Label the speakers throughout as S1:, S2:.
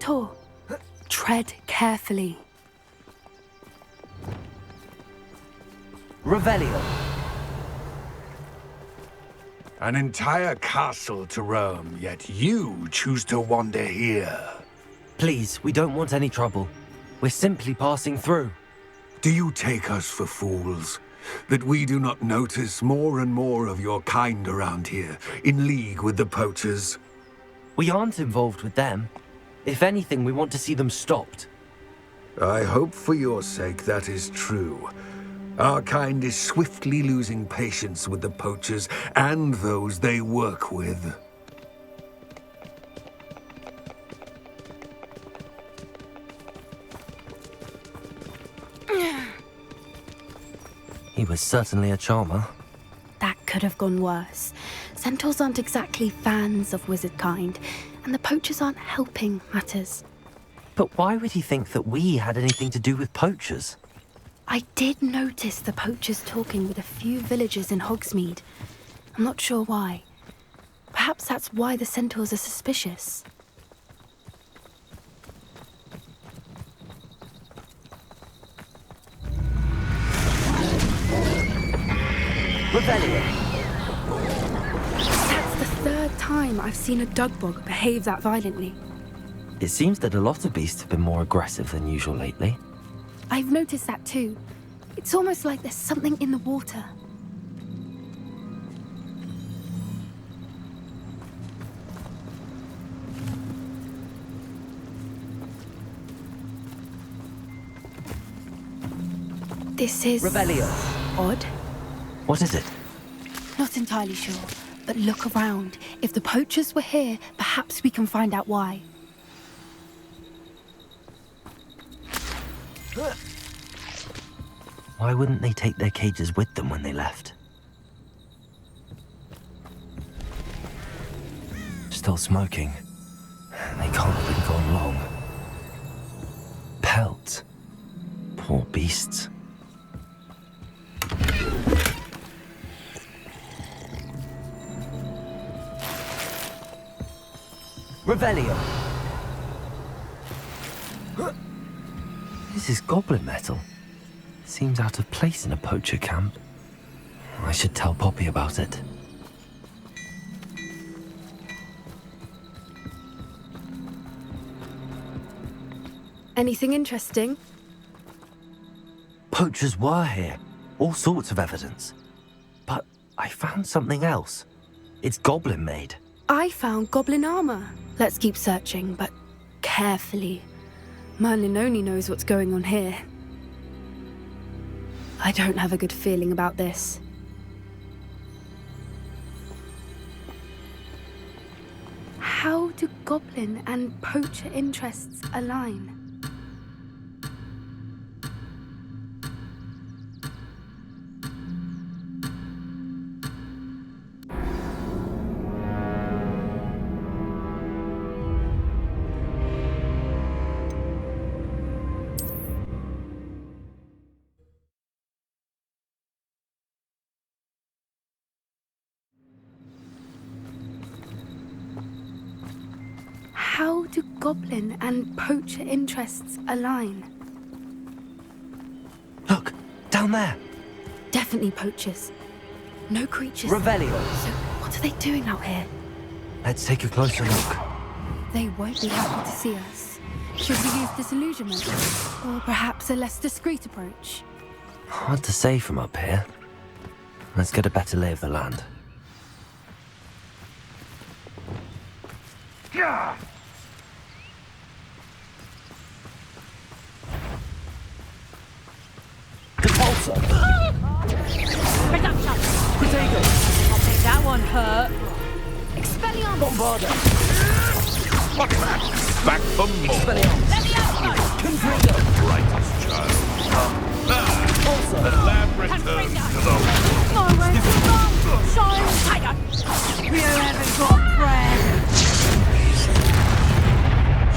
S1: centaur. Tread carefully.
S2: Revelio.
S3: An entire castle to roam, yet you choose to wander here.
S2: Please, we don't want any trouble. We're simply passing through.
S3: Do you take us for fools? That we do not notice more and more of your kind around here, in league with the poachers?
S2: We aren't involved with them. If anything, we want to see them stopped.
S3: I hope for your sake that is true. Our kind is swiftly losing patience with the poachers and those they work with.
S2: He was certainly a charmer.
S1: That could have gone worse. Centaurs aren't exactly fans of wizard kind, and the poachers aren't helping matters.
S2: But why would he think that we had anything to do with poachers?
S1: I did notice the poachers talking with a few villagers in Hogsmeade. I'm not sure why. Perhaps that's why the centaurs are suspicious.
S2: Revelio.
S1: That's the third time I've seen a dugbog behave that violently.
S2: It seems that a lot of beasts have been more aggressive than usual lately.
S1: I've noticed that too. It's almost like there's something in the water. This is...
S2: Revelio.
S1: odd.
S2: What is it?
S1: Not entirely sure, but look around. If the poachers were here, perhaps we can find out why.
S2: Why wouldn't they take their cages with them when they left? Still smoking. They can't have been gone long. Pelt. Poor beasts. Revelio. This is goblin metal. Seems out of place in a poacher camp. I should tell Poppy about it.
S1: Anything interesting?
S2: Poachers were here. All sorts of evidence. But I found something else. It's goblin made.
S1: I found goblin armor. Let's keep searching, but carefully. Merlin only knows what's going on here. I don't have a good feeling about this. How do goblin and poacher interests align? How do goblin and poacher interests align?
S2: Look, down there.
S1: Definitely poachers. No creatures.
S2: Revelio.
S1: So what are they doing out here?
S2: Let's take a closer look.
S1: They won't be happy to see us. Should we use disillusionment? Or perhaps a less discreet approach?
S2: Hard to say from up here. Let's get a better lay of the land. Repulsor!
S4: Reduction!
S2: Protego!
S4: I think that one hurt.
S1: Expelliarmus!
S2: Bombarda!
S5: What's that? Back for more.
S2: Expelliarmus!
S4: Let me out!
S2: Confringo!
S5: Brightest child.
S2: Repulsor!
S5: The lab returns to the...
S4: My way's wrong! Shine tiger! You haven't got bread!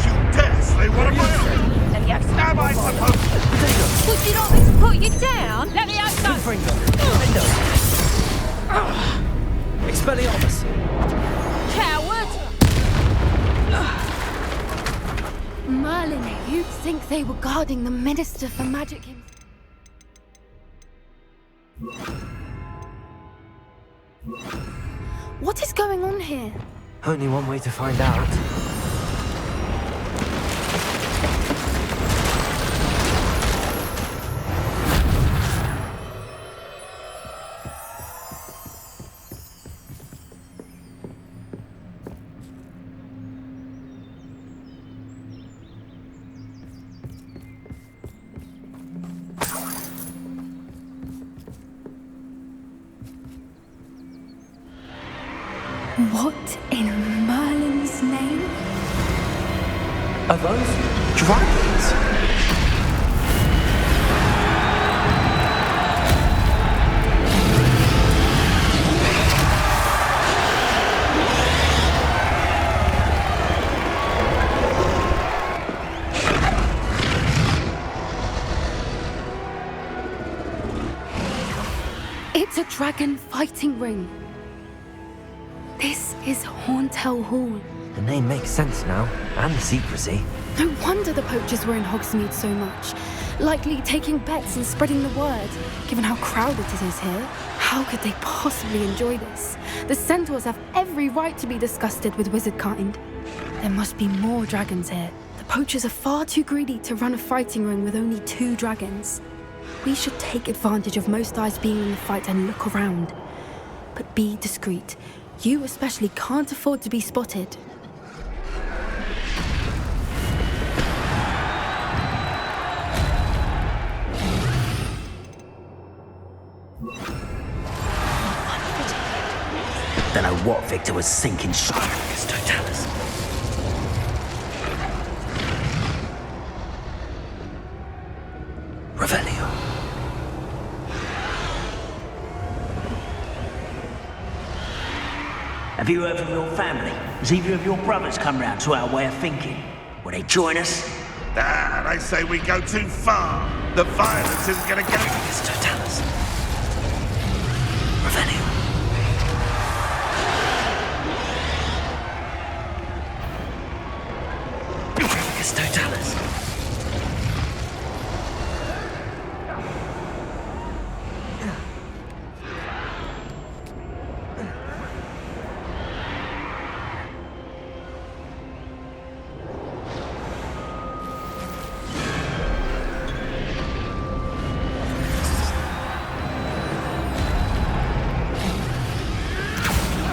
S5: You dare slay one of my own!
S4: Let me out!
S5: Am I supposed to...
S4: Would you like me to put you down? Let me out!
S2: Confringo! Window! Expelliarmus!
S4: Coward!
S1: think they were guarding the Minister for Magic himself. What is going on here?
S2: Only one way to find out.
S1: What in Merlin's name?
S2: Are those dragons?
S1: It's a dragon fighting ring. This is Horntail Hall.
S2: The name makes sense now, and the secrecy.
S1: No wonder the poachers were in Hogsmeade so much. Likely taking bets and spreading the word, given how crowded it is here. How could they possibly enjoy this? The centaurs have every right to be disgusted with wizard kind. There must be more dragons here. The poachers are far too greedy to run a fighting ring with only 2 dragons. We should take advantage of most eyes being in the fight and look around. But be discreet. You especially can't afford to be spotted.
S2: Don't know what Victor was sinking Shirefocus Totalis. Revelio.
S6: Have you heard from your family? Has either of your brothers come round to our way of thinking? Will they join us?
S5: Ah, they say we go too far. The violence isn't gonna get
S2: It's Totalis. Revelio. It's Totalis.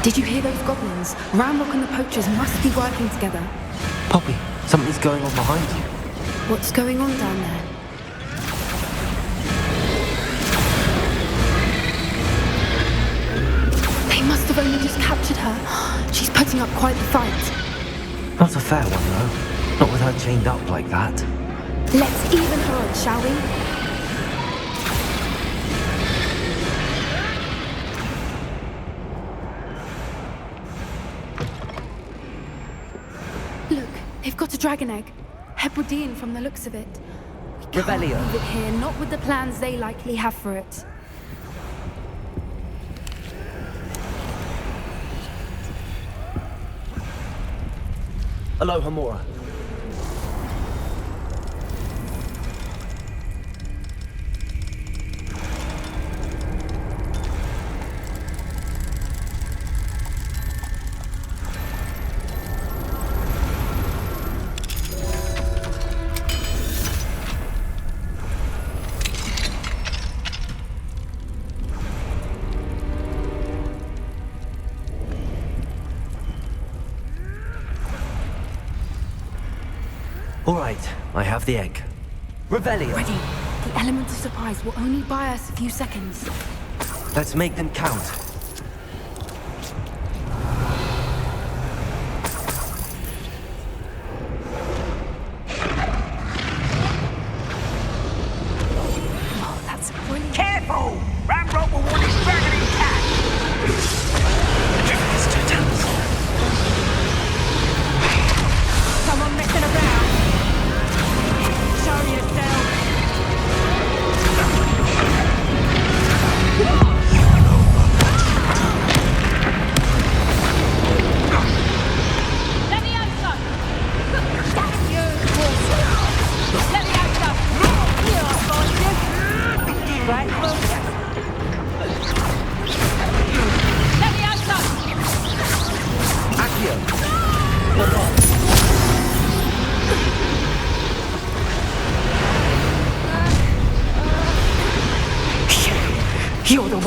S1: Did you hear those goblins? Ramrock and the poachers must be working together.
S2: Poppy, something's going on behind you.
S1: What's going on down there? They must have only just captured her. She's putting up quite the fight.
S2: Not a fair one, though. Not with her chained up like that.
S1: Let's even her odds, shall we? Look, they've got a dragon egg. Hebridean from the looks of it. We can't
S2: Revelio.
S1: leave it here, not with the plans they likely have for it.
S2: Aloha Mora. All right, I have the egg. Revelio.
S1: Ready. The element of surprise will only buy us a few seconds.
S2: Let's make them count.
S1: Oh, that's brilliant.
S6: Careful! Ramrock will want his dragon in cash!
S2: It's Totalis.
S4: Someone messing around. Show yourself.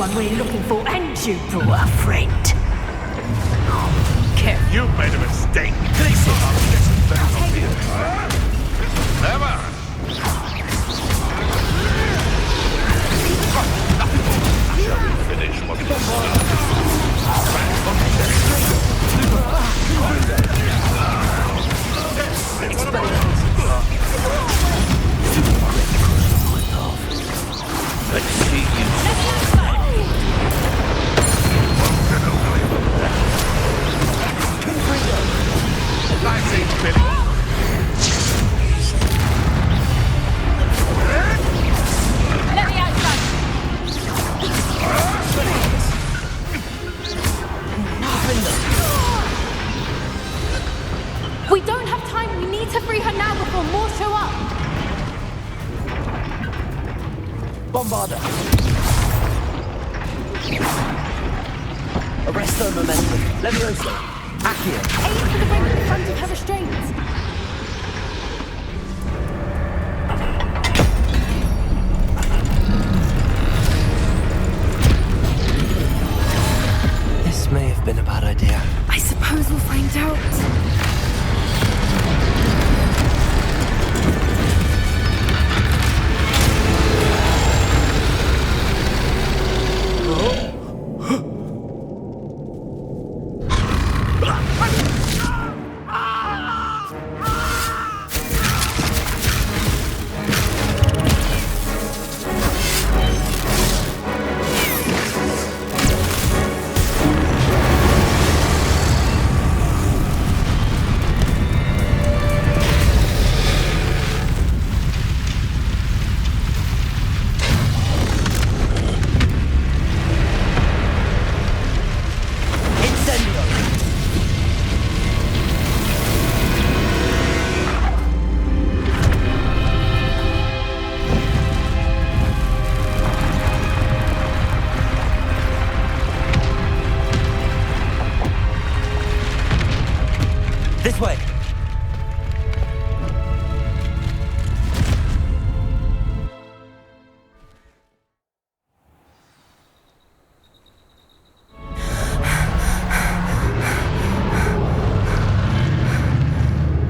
S4: one we're looking for, and you brought a friend. Careful.
S5: You made a mistake. Never. Finish what you Let's see you. Nice eat, Billy.
S4: Let me outside.
S1: We don't have time. We need to free her now before more show up.
S2: Bombarder! Arrest their momentum. Levioso! Accio!
S1: Aim for the ring at the front of her restraints.
S2: This may have been a bad idea.
S1: I suppose we'll find out.
S2: This way!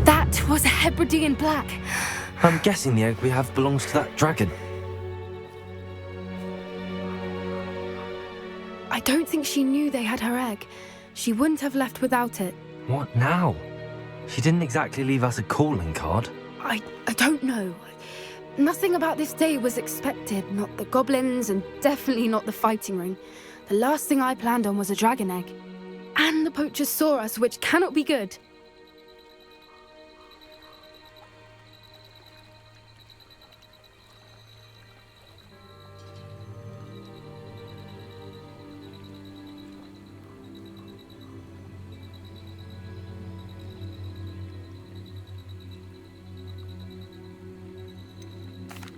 S1: That was a Hebridean black.
S2: I'm guessing the egg we have belongs to that dragon.
S1: I don't think she knew they had her egg. She wouldn't have left without it.
S2: What now? She didn't exactly leave us a calling card.
S1: I don't know. Nothing about this day was expected. Not the goblins, and definitely not the fighting ring. The last thing I planned on was a dragon egg. And the poachers saw us, which cannot be good.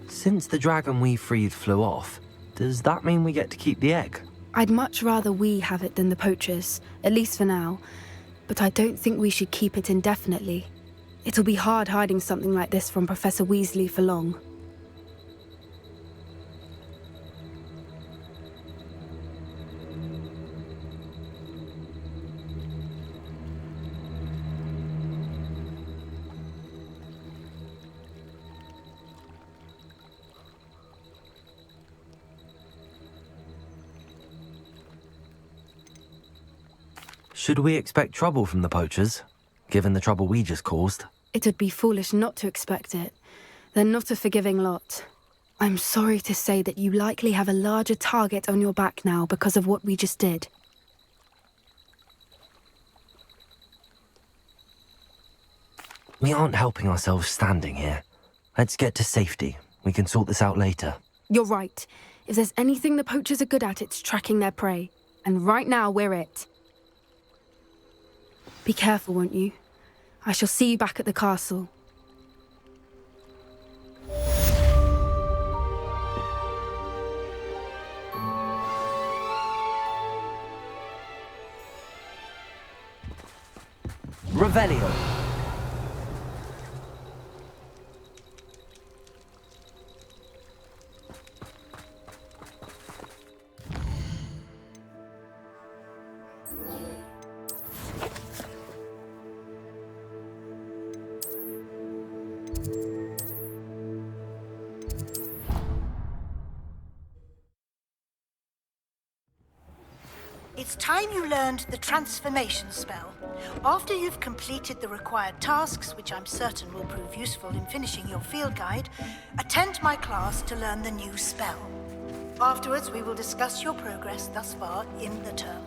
S2: Since the dragon we freed flew off, does that mean we get to keep the egg?
S1: I'd much rather we have it than the poachers, at least for now. But I don't think we should keep it indefinitely. It'll be hard hiding something like this from Professor Weasley for long.
S2: Should we expect trouble from the poachers, given the trouble we just caused?
S1: It would be foolish not to expect it. They're not a forgiving lot. I'm sorry to say that you likely have a larger target on your back now because of what we just did.
S2: We aren't helping ourselves standing here. Let's get to safety. We can sort this out later.
S1: You're right. If there's anything the poachers are good at, it's tracking their prey. And right now, we're it. Be careful, won't you? I shall see you back at the castle.
S2: Revelio.
S7: It's time you learned the transformation spell. After you've completed the required tasks, which I'm certain will prove useful in finishing your field guide, attend my class to learn the new spell. Afterwards, we will discuss your progress thus far in the term.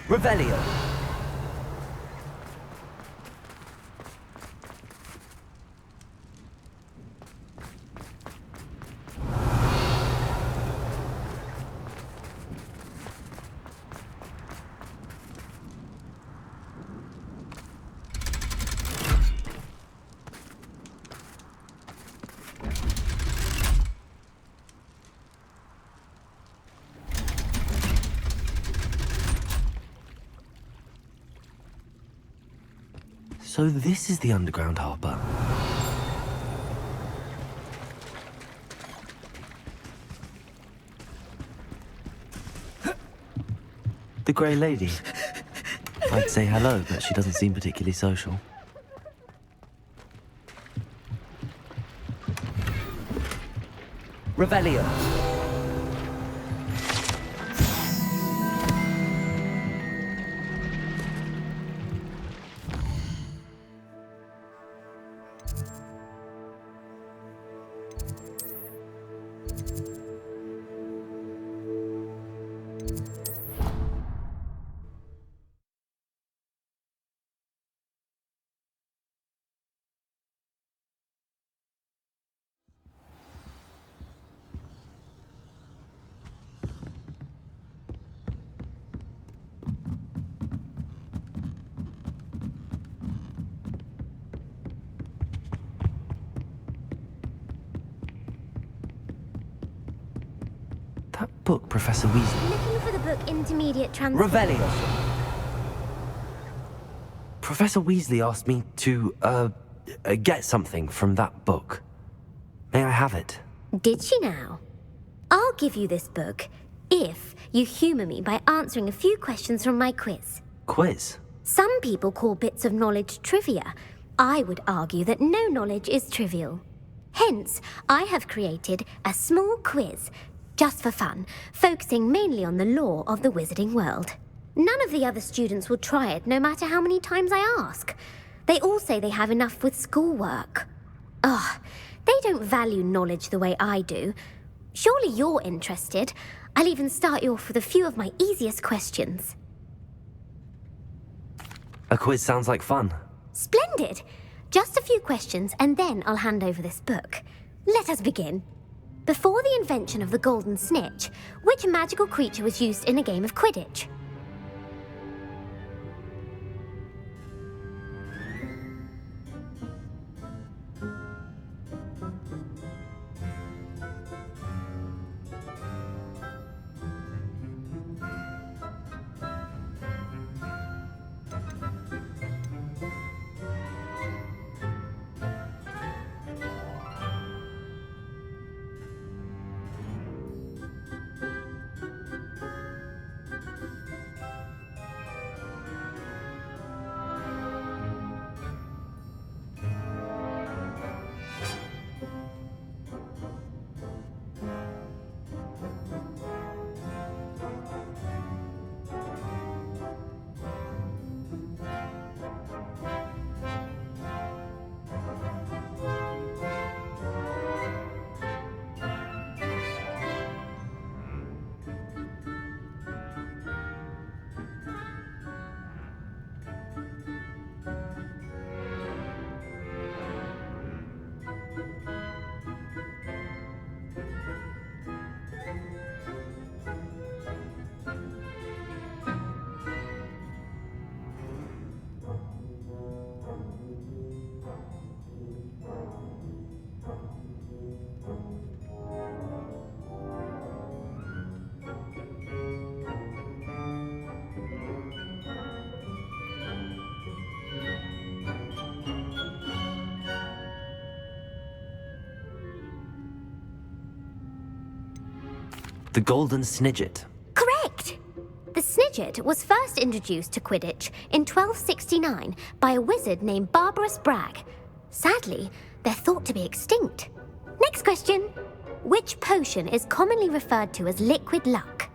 S2: Revelio. So this is the underground harbour. The Grey Lady. I'd say hello, but she doesn't seem particularly social. Revelio. That book, Professor Weasley.
S8: Looking for the book Intermediate
S2: Revelio. Professor Weasley asked me to, get something from that book. May I have it?
S8: Did she now? I'll give you this book if you humour me by answering a few questions from my quiz.
S2: Quiz?
S8: Some people call bits of knowledge trivia. I would argue that no knowledge is trivial. Hence, I have created a small quiz, just for fun, focusing mainly on the lore of the wizarding world. None of the other students will try it, no matter how many times I ask. They all say they have enough with schoolwork. Ugh, they don't value knowledge the way I do. Surely you're interested. I'll even start you off with a few of my easiest questions.
S2: A quiz sounds like fun.
S8: Splendid! Just a few questions, and then I'll hand over this book. Let us begin. Before the invention of the golden snitch, which magical creature was used in a game of Quidditch?
S2: The Golden Snidget.
S8: Correct! The Snidget was first introduced to Quidditch in 1269 by a wizard named Barbarous Bragg. Sadly, they're thought to be extinct. Next question. Which potion is commonly referred to as liquid luck?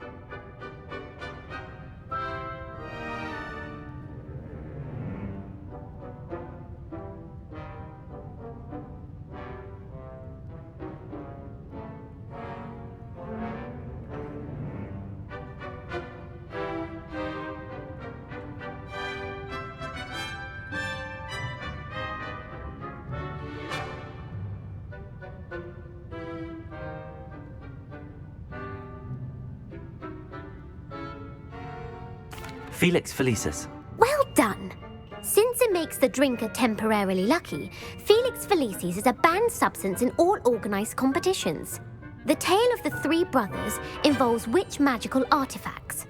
S2: Felix Felicis.
S8: Well done! Since it makes the drinker temporarily lucky, Felix Felicis is a banned substance in all organised competitions. The tale of the three brothers involves which magical artifacts?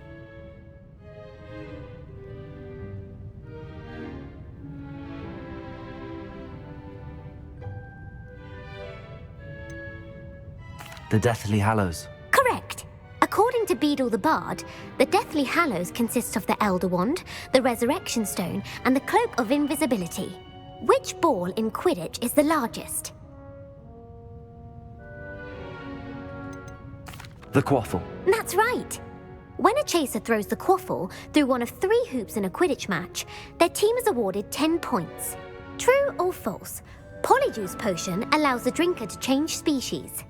S2: The Deathly Hallows.
S8: Correct! According to Beadle the Bard, the Deathly Hallows consists of the Elder Wand, the Resurrection Stone, and the Cloak of Invisibility. Which ball in Quidditch is the largest?
S2: The Quaffle.
S8: That's right! When a chaser throws the quaffle through one of 3 hoops in a Quidditch match, their team is awarded 10 points. True or false? Polyjuice Potion allows the drinker to change species.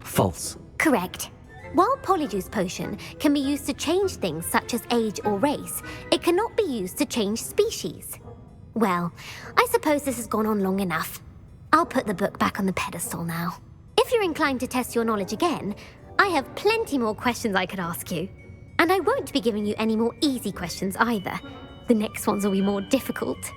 S2: False.
S8: Correct. While Polyjuice Potion can be used to change things such as age or race, it cannot be used to change species. Well, I suppose this has gone on long enough. I'll put the book back on the pedestal now. If you're inclined to test your knowledge again, I have plenty more questions I could ask you. And I won't be giving you any more easy questions either. The next ones will be more difficult.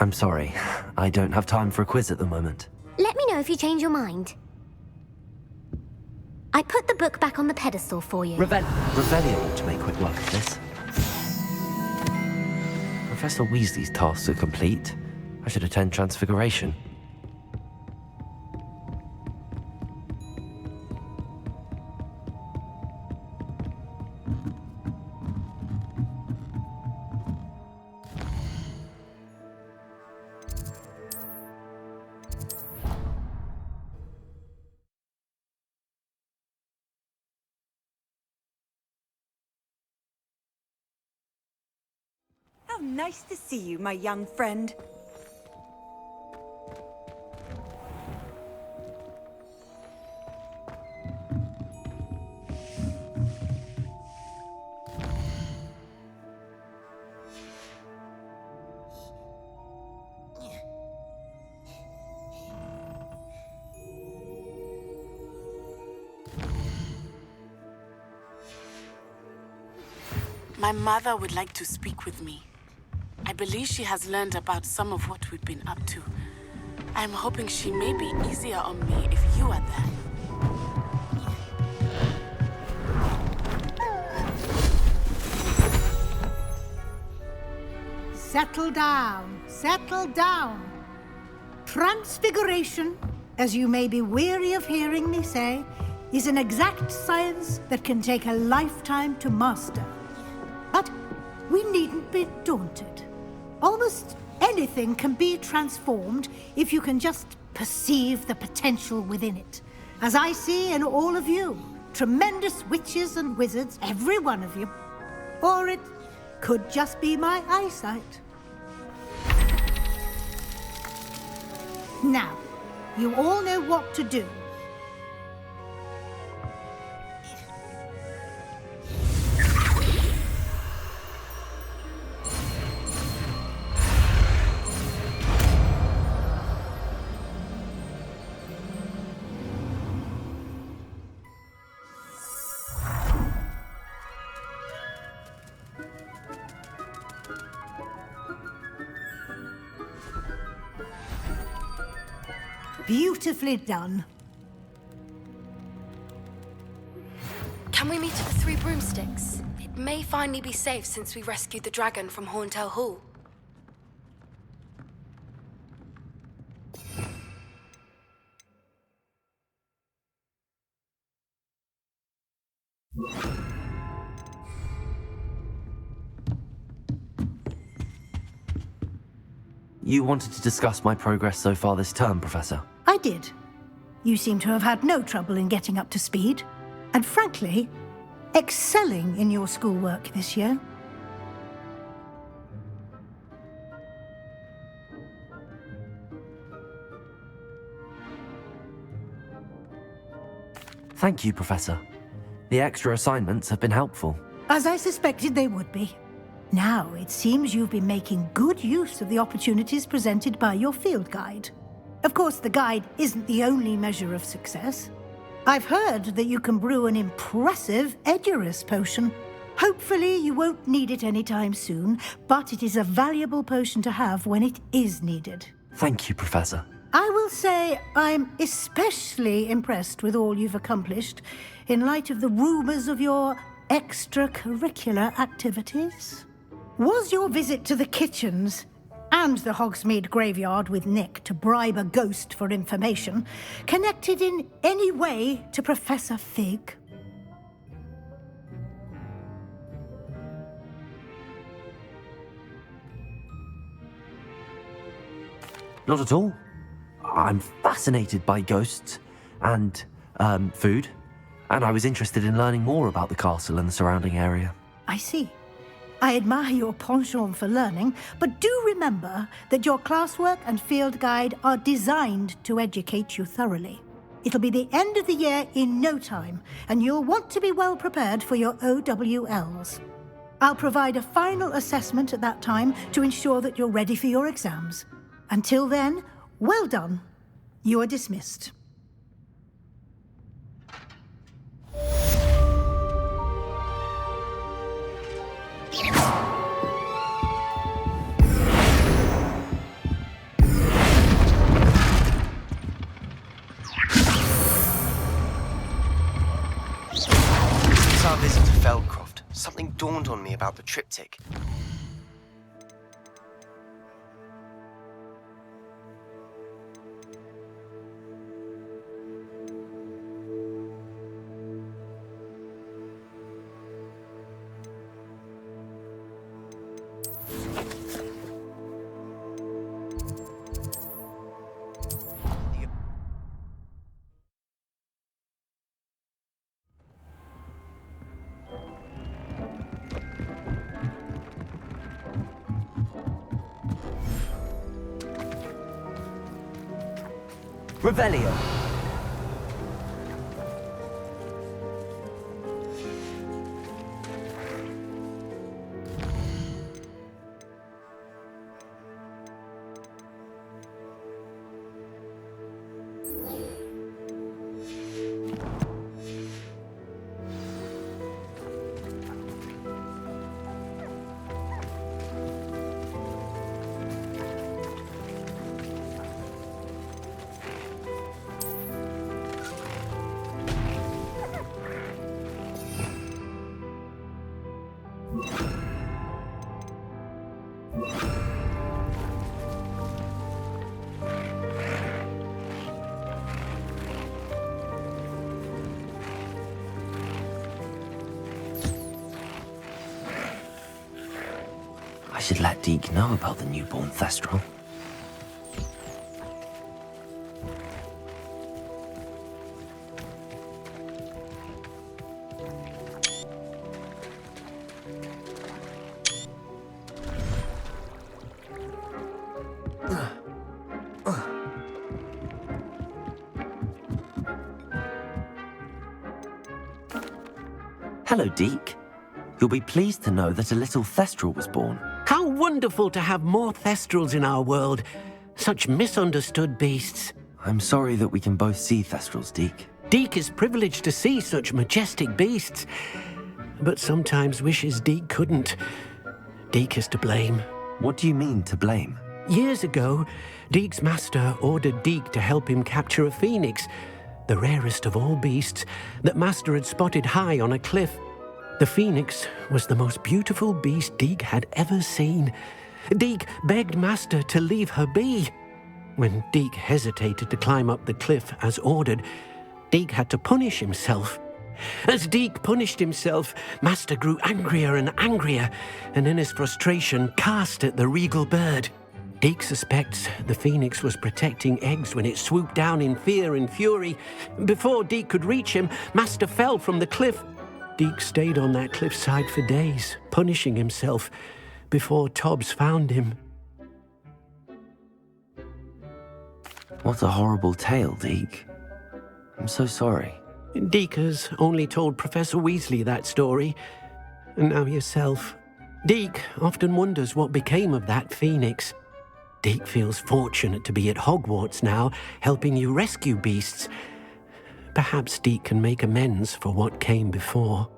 S2: I'm sorry. I don't have time for a quiz at the moment.
S8: Let me know if you change your mind. I put the book back on the pedestal for you.
S2: Revelio ought to make quick work of this. Professor Weasley's tasks are complete. I should attend Transfiguration.
S4: How nice to see you, my young friend.
S9: My mother would like to speak with me. I believe she has learned about some of what we've been up to. I'm hoping she may be easier on me if you are there.
S7: Settle down, settle down. Transfiguration, as you may be weary of hearing me say, is an exact science that can take a lifetime to master. But we needn't be daunted. Almost anything can be transformed if you can just perceive the potential within it. As I see in all of you, tremendous witches and wizards, every one of you. Or it could just be my eyesight. Now, you all know what to do. Beautifully done.
S1: Can we meet at the Three Broomsticks? It may finally be safe since we rescued the dragon from Horntail Hall.
S2: You wanted to discuss my progress so far this term, Professor?
S7: I did. You seem to have had no trouble in getting up to speed, and frankly, excelling in your schoolwork this year.
S2: Thank you, Professor. The extra assignments have been helpful.
S7: As I suspected they would be. Now, it seems you've been making good use of the opportunities presented by your field guide. Of course, the guide isn't the only measure of success. I've heard that you can brew an impressive Edurus potion. Hopefully, you won't need it anytime soon, but it is a valuable potion to have when it is needed.
S2: Thank you, Professor.
S7: I will say I'm especially impressed with all you've accomplished in light of the rumors of your extracurricular activities. Was your visit to the kitchens and the Hogsmeade graveyard with Nick to bribe a ghost for information connected in any way to Professor Fig?
S2: Not at all. I'm fascinated by ghosts and food, and I was interested in learning more about the castle and the surrounding area.
S7: I see. I admire your penchant for learning, but do remember that your classwork and field guide are designed to educate you thoroughly. It'll be the end of the year in no time, and you'll want to be well prepared for your OWLs. I'll provide a final assessment at that time to ensure that you're ready for your exams. Until then, well done. You are dismissed.
S10: Since our visit to Feldcroft, something dawned on me about the triptych.
S2: Revelio. I should let Deke know about the newborn Thestral. Hello, Deke. You'll be pleased to know that a little Thestral was born.
S11: How wonderful to have more Thestrals in our world. Such misunderstood beasts.
S2: I'm sorry that we can both see Thestrals, Deke.
S11: Deke is privileged to see such majestic beasts, but sometimes wishes Deke couldn't. Deke is to blame.
S2: What do you mean, to blame?
S11: Years ago, Deek's master ordered Deek to help him capture a phoenix, the rarest of all beasts that Master had spotted high on a cliff. The phoenix was the most beautiful beast Deek had ever seen. Deek begged Master to leave her be. When Deek hesitated to climb up the cliff as ordered, Deek had to punish himself. As Deek punished himself, Master grew angrier and angrier, and in his frustration cast at the regal bird. Deek suspects the phoenix was protecting eggs when it swooped down in fear and fury. Before Deek could reach him, Master fell from the cliff. Deek stayed on that cliffside for days, punishing himself, before Tobbs found him.
S2: What a horrible tale, Deek. I'm so sorry.
S11: Deek has only told Professor Weasley that story, and now yourself. Deek often wonders what became of that phoenix. Deek feels fortunate to be at Hogwarts now, helping you rescue beasts. Perhaps Deek can make amends for what came before.